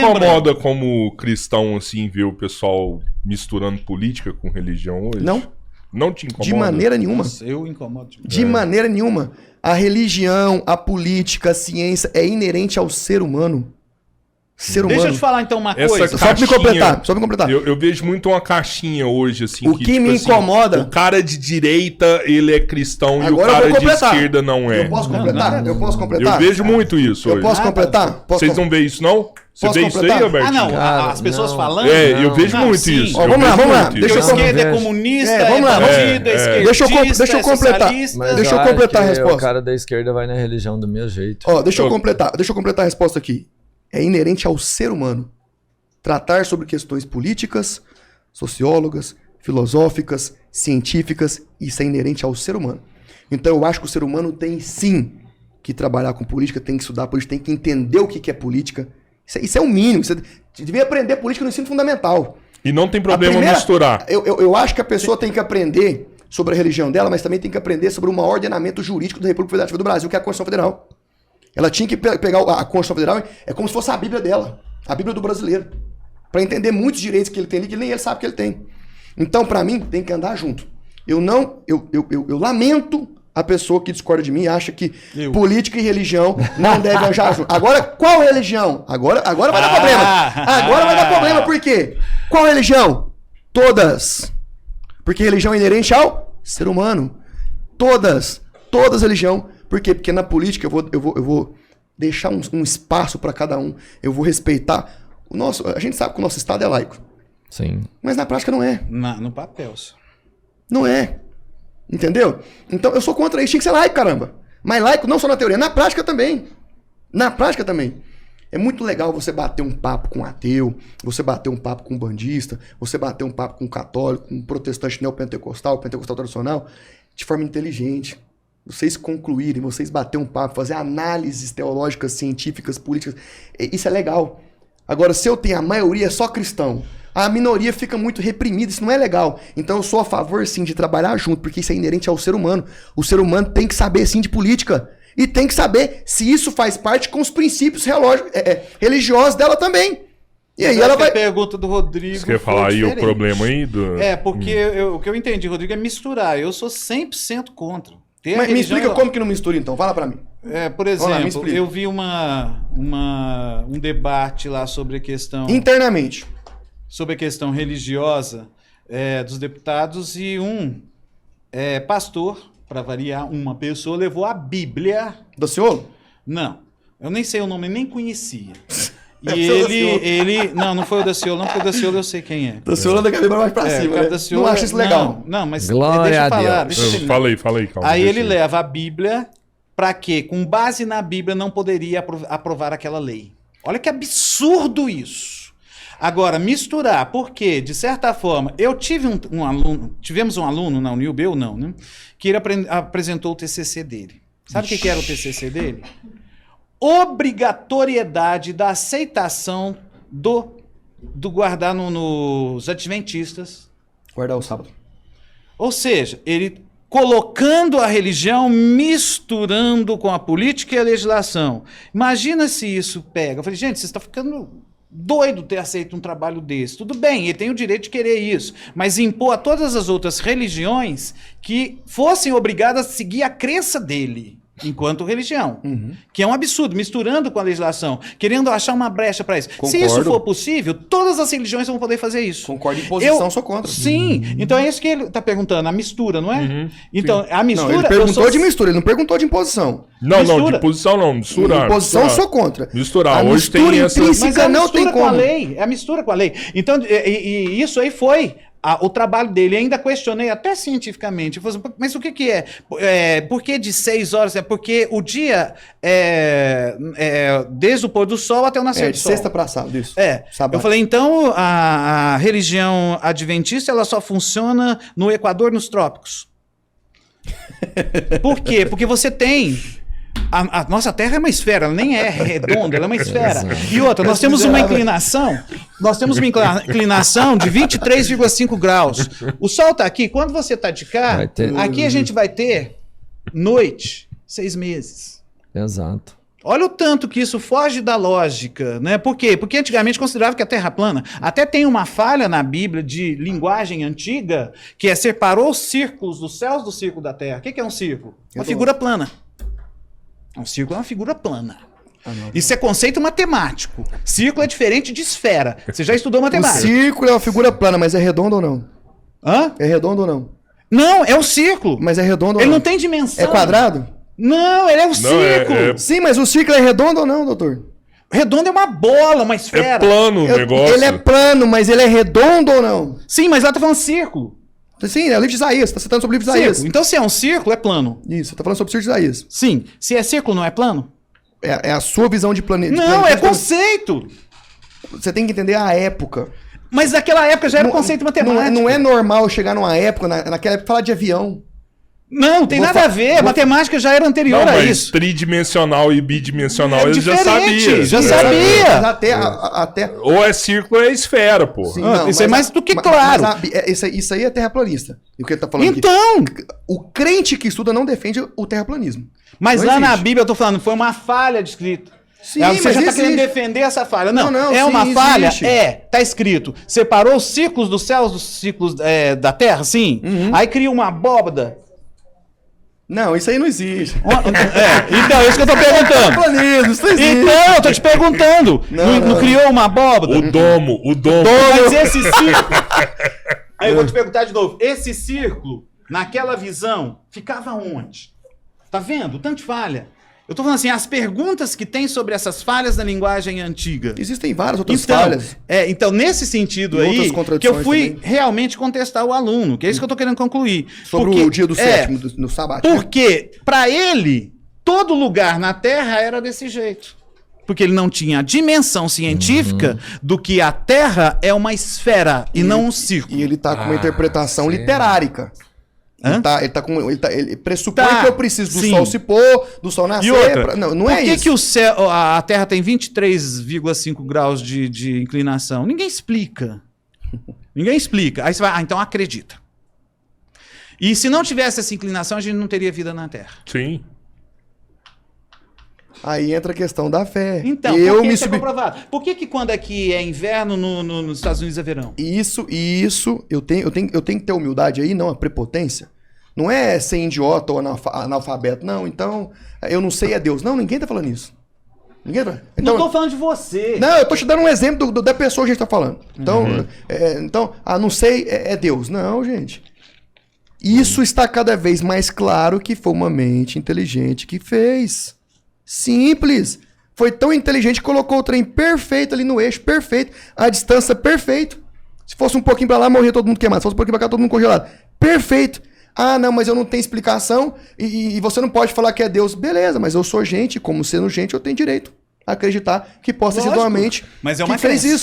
incomoda como cristão, assim, ver o pessoal misturando política com religião hoje? Não. Não te incomoda? De maneira nenhuma. Nossa, eu incomodo. De maneira nenhuma. A religião, a política, a ciência é inerente ao ser humano. Ser humano. Deixa eu te falar então uma Essa coisa. Só pra me completar. Só pra me completar. Eu vejo muito uma caixinha hoje, assim. O que tipo me assim, incomoda- o cara de direita, ele é cristão Agora e o eu cara vou de completar. esquerda não é. Eu posso completar? Eu posso completar? Eu vejo muito isso Eu hoje. posso completar? Posso Vocês não veem isso, não? Você Posso vê isso aí, completar? Alberto? Ah, não. Cara, as pessoas não. falando. É, eu vejo Não, muito sim. isso. Ó, eu vamos lá, vejo vamos lá. muito Deixa Que a eu isso. esquerda é vejo. comunista, Vamos lá, bandido, é Deixa eu esquerdista, completar. socialista. Mas Deixa eu acho completar a que resposta. O cara da esquerda vai na religião do meu jeito. Ó, deixa eu completar a resposta aqui. É inerente ao ser humano tratar sobre questões políticas, sociólogas, filosóficas, científicas. Isso é inerente ao ser humano. Então eu acho que o ser humano tem sim que trabalhar com política, tem que estudar política, tem que entender o que é política. Isso é o mínimo. Você devia aprender política no ensino fundamental. E não tem problema misturar. Eu acho que a pessoa tem que aprender sobre a religião dela, mas também tem que aprender sobre o maior ordenamento jurídico da República Federativa do Brasil, que é a Constituição Federal. Ela tinha que pegar a Constituição Federal, é como se fosse a Bíblia dela, a Bíblia do brasileiro, para entender muitos direitos que ele tem ali, que nem ele sabe que ele tem. Então, para mim, tem que andar junto. Eu lamento a pessoa que discorda de mim e acha que política e religião não devem andar junto. Agora, qual religião? Agora vai dar problema. Agora vai dar problema, por quê? Qual religião? Todas. Porque religião é inerente ao ser humano. Todas religião. Por quê? Porque na política eu vou deixar um espaço para cada um. Eu vou respeitar. A gente sabe que o nosso Estado é laico. Sim. Mas na prática não é. No papel, só. Não é. Entendeu? Então eu sou contra isso. Tinha que ser laico, caramba. Mas laico não só na teoria, na prática também. Na prática também. É muito legal você bater um papo com um ateu, você bater um papo com um bandista, você bater um papo com um católico, com um protestante neopentecostal, pentecostal tradicional, de forma inteligente. Vocês concluírem, vocês bater um papo, fazer análises teológicas, científicas, políticas. Isso é legal. Agora, se eu tenho a maioria só cristão, a minoria fica muito reprimida, isso não é legal. Então eu sou a favor, sim, de trabalhar junto, porque isso é inerente ao ser humano. O ser humano tem que saber, sim, de política. E tem que saber se isso faz parte com os princípios religiosos dela também. E aí ela vai... A pergunta do Rodrigo. Você quer falar aí diferente. o problema aí? Porque o que eu entendi, Rodrigo, é misturar. Eu sou 100% contra. Mas me explica como que não mistura, então. Fala pra mim. Por Vamos lá, me exemplo, explica. eu vi um debate lá sobre a questão... Internamente. Sobre a questão religiosa dos deputados e um pastor, para variar, uma pessoa levou a Bíblia... Daciolo? Não, eu nem sei o nome, nem conhecia. E Daciolo. Não foi o Daciolo, não, porque o Daciolo eu sei quem é. Daciolo anda com a Bíblia mais pra cima, né? Não acho isso legal. Não, mas Glória deixa eu a falar. Deus. Deixa eu terminar. Fala aí, calma. Aí deixa ele eu- leva a Bíblia para quê? Com base na Bíblia não poderia aprovar aquela lei. Olha que absurdo isso. Agora, misturar, porque, de certa forma, eu tive tivemos um aluno na UNIUB, eu não, né? Que ele apresentou o TCC dele. Sabe o que era o TCC dele? Obrigatoriedade da aceitação do guardar nos adventistas. Guardar o sábado. Ou seja, ele colocando a religião, misturando com a política e a legislação. Imagina se isso pega. Eu falei, gente, você está ficando doido ter aceito um trabalho desse. Tudo bem, ele tem o direito de querer isso, mas impor a todas as outras religiões que fossem obrigadas a seguir a crença dele. Enquanto religião. Que é um absurdo, misturando com a legislação, querendo achar uma brecha para isso. Se Concordo. isso for possível, todas as religiões vão poder fazer isso. Concordo em posição, sou contra. Sim, então é isso que ele está perguntando, a mistura, não é? Então, a mistura... Não, ele perguntou de mistura, ele não perguntou de imposição. Não, Mistura. de posição não, misturar. Imposição, misturar. sou contra. Misturar. A Hoje tem mistura essa... intrínseca Mas é a não mistura tem com a como. lei, é a mistura com a lei. Então, e isso aí foi o trabalho dele. Ainda questionei até cientificamente. Eu falei, mas o que é? Por que de 6 horas? É porque o dia desde o pôr do sol até o nascer do De sol. sexta pra sábado, isso. Sábado. Eu falei, então a religião adventista ela só funciona no Equador, nos trópicos. Por quê? Porque você tem... A nossa Terra é uma esfera, ela nem é redonda, ela é uma esfera. E outra, nós temos uma inclinação de 23,5 graus. O Sol está aqui, quando você está de cá, aqui a gente vai ter noite, 6 meses. Exato. Olha o tanto que isso foge da lógica, né? Por quê? Porque antigamente considerava que a Terra é plana. Até tem uma falha na Bíblia de linguagem antiga, que é separou os círculos dos céus do círculo da Terra. O que é um círculo? Uma figura plana. Um círculo é uma figura plana. Isso é conceito matemático. Círculo é diferente de esfera. Você já estudou O matemática. círculo é uma figura plana, mas é redondo ou não? Hã? É redondo ou não? Não, é um círculo. Mas é redondo ou Ele não? não tem dimensão. É quadrado? Não, ele é um círculo. Sim, mas o círculo é redondo ou não, doutor? Redondo é uma bola, uma esfera. É plano o negócio. Ele é plano, mas ele é redondo ou não? Sim, mas lá tá falando círculo. Sim, é o livro de Isaías, você tá citando sobre o livro de Isaías. Círculo. Então, se é um círculo, é plano. Isso, você tá falando sobre o círculo de Isaías. Sim. Se é círculo, não é plano? É a sua visão de planeta. Não, é conceito. Você tem que entender a época. Mas naquela época já era um conceito matemático. Não é normal chegar numa época, naquela época, falar de avião. Não, tem nada a ver. A matemática já era anterior Não, a mas isso. tridimensional e bidimensional É eles já diferente, sabiam. já É. sabia. Mas até Ou é círculo ou é esfera, pô. Sim, Isso é mais do que claro. Isso aí é terraplanista. E o que ele tá falando aqui? Então, O crente que estuda não defende o terraplanismo. mas Não lá na existe. Bíblia eu tô falando, foi uma falha de escrito. Sim, Você mas já tá existe. querendo defender essa falha. Não, Não, é sim, uma falha? existe. Tá escrito. Separou os ciclos dos céus dos ciclos da terra, sim. Aí cria uma abóbada. Não, isso aí não existe. Então, é isso que eu tô perguntando. Terraplanismo, isso não existe. Então, eu tô te perguntando. Não, Não não. criou uma abóbada? O domo. Mas esse círculo. Aí eu vou te perguntar de novo. Esse círculo, naquela visão, ficava onde? Tá vendo? Tanto de falha. Eu tô falando assim, as perguntas que tem sobre essas falhas da linguagem antiga. Existem várias outras Então, falhas. então, nesse sentido E aí, outras que eu contradições fui também. realmente contestar o aluno, que é isso que eu tô querendo concluir. Sobre Porque- o dia do sétimo, no sábado. Porque, para ele, todo lugar na Terra era desse jeito. Porque ele não tinha a dimensão científica do que a Terra é uma esfera e não um círculo. E ele tá com uma interpretação literárica. Hã? Ele pressupõe Tá, que eu preciso do sim. sol se pôr, do sol nascer. E outra, Não por é que isso. que o céu, a Terra tem 23,5 graus de inclinação? Ninguém explica. Ninguém explica. Aí você vai, então acredita. E se não tivesse essa inclinação, a gente não teria vida na Terra. Sim. Aí entra a questão da fé. Então, eu por que me isso é sub... comprovado? Por que quando aqui é inverno, nos Estados Unidos é verão? Isso, eu tenho que ter humildade aí, não a prepotência. Não é ser idiota ou analfabeto. Não, então, eu não sei é Deus. Não, ninguém tá falando isso. Ninguém tá... Então, Não tô falando de você. não, eu tô te dando um exemplo da pessoa que a gente tá falando. Então, não sei é Deus. Não, gente. Isso está cada vez mais claro que foi uma mente inteligente que fez. Simples. Foi tão inteligente que colocou o trem perfeito ali no eixo, perfeito. A distância perfeito. Se fosse um pouquinho pra lá, morria todo mundo queimado. Se fosse um pouquinho pra cá, todo mundo congelado. Perfeito. Ah, não, mas eu não tenho explicação e você não pode falar que é Deus. Beleza, mas eu sou gente, como sendo gente, eu tenho direito a acreditar que possa ter sido uma Lógico, mente mas é que uma fez crença. isso.